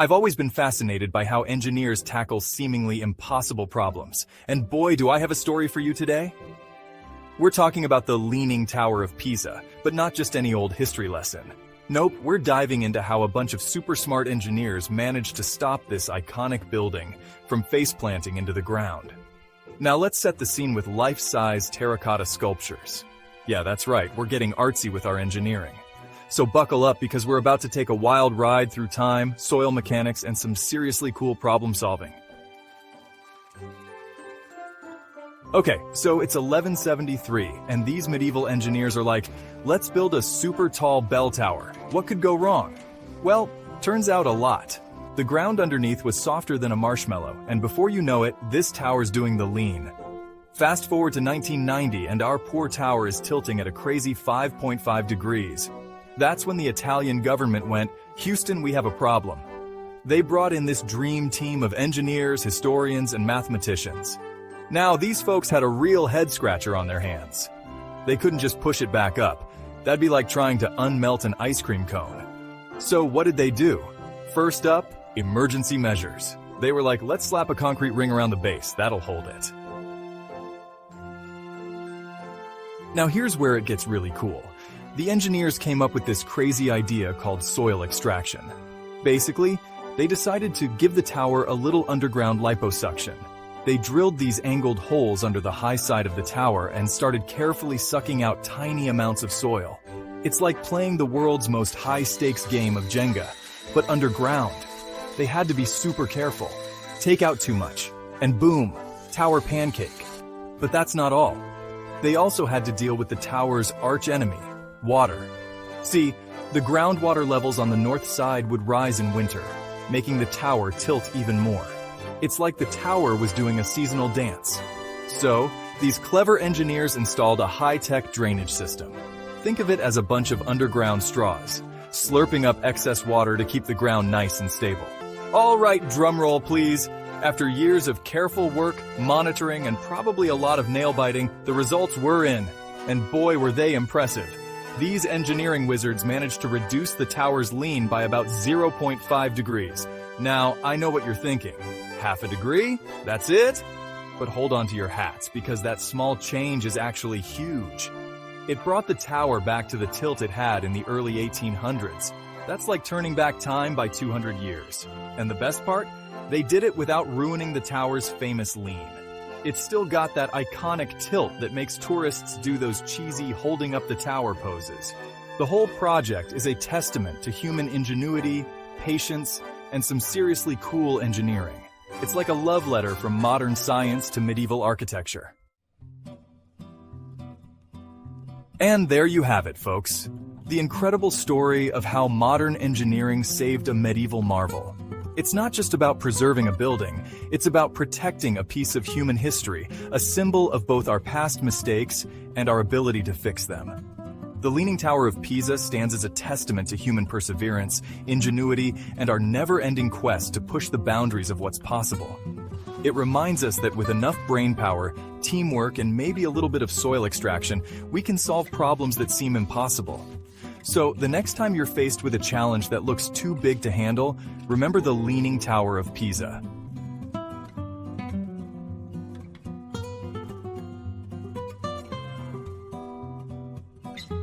I've always been fascinated by how engineers tackle seemingly impossible problems, and boy, do I have a story for you today. We're talking about the Leaning Tower of Pisa, but not just any old history lesson. Nope, we're diving into how a bunch of super smart engineers managed to stop this iconic building from face-planting into the ground. Now let's set the scene with life-size terracotta sculptures. Yeah, that's right, we're getting artsy with our engineering. So buckle up because we're about to take a wild ride through time, soil mechanics, and some seriously cool problem solving. Okay, so it's 1173, and these medieval engineers are like, let's build a super tall bell tower. What could go wrong? Well, turns out a lot. The ground underneath was softer than a marshmallow, and before you know it, this tower's doing the lean. Fast forward to 1990, and our poor tower is tilting at a crazy 5.5 degrees. That's when the Italian government went, Houston, we have a problem. They brought in this dream team of engineers, historians, and mathematicians. Now, these folks had a real head-scratcher on their hands. They couldn't just push it back up. That'd be like trying to unmelt an ice cream cone. So what did they do? First up, emergency measures. They were like, let's slap a concrete ring around the base, that'll hold it. Now here's where it gets really cool. The engineers came up with this crazy idea called soil extraction. Basically, they decided to give the tower a little underground liposuction. They drilled these angled holes under the high side of the tower and started carefully sucking out tiny amounts of soil. It's like playing the world's most high-stakes game of Jenga, but underground. They had to be super careful. Take out too much, and boom, tower pancake. But that's not all. They also had to deal with the tower's arch-enemy, water. See, the groundwater levels on the north side would rise in winter, making the tower tilt even more. It's like the tower was doing a seasonal dance. So, these clever engineers installed a high-tech drainage system. Think of it as a bunch of underground straws, slurping up excess water to keep the ground nice and stable. All right, drumroll please. After years of careful work, monitoring, and probably a lot of nail-biting, the results were in. And boy, were they impressive. These engineering wizards managed to reduce the tower's lean by about 0.5 degrees. Now, I know what you're thinking. Half a degree? That's it? But hold on to your hats, because that small change is actually huge. It brought the tower back to the tilt it had in the early 1800s. That's like turning back time by 200 years. And the best part? They did it without ruining the tower's famous lean. It's still got that iconic tilt that makes tourists do those cheesy holding up the tower poses. The whole project is a testament to human ingenuity, patience, and some seriously cool engineering. It's like a love letter from modern science to medieval architecture. And there you have it, folks. The incredible story of how modern engineering saved a medieval marvel. It's not just about preserving a building, it's about protecting a piece of human history, a symbol of both our past mistakes and our ability to fix them. The Leaning Tower of Pisa stands as a testament to human perseverance, ingenuity, and our never-ending quest to push the boundaries of what's possible. It reminds us that with enough brainpower, teamwork, and maybe a little bit of soil extraction, we can solve problems that seem impossible. So, the next time you're faced with a challenge that looks too big to handle, remember the Leaning Tower of Pisa.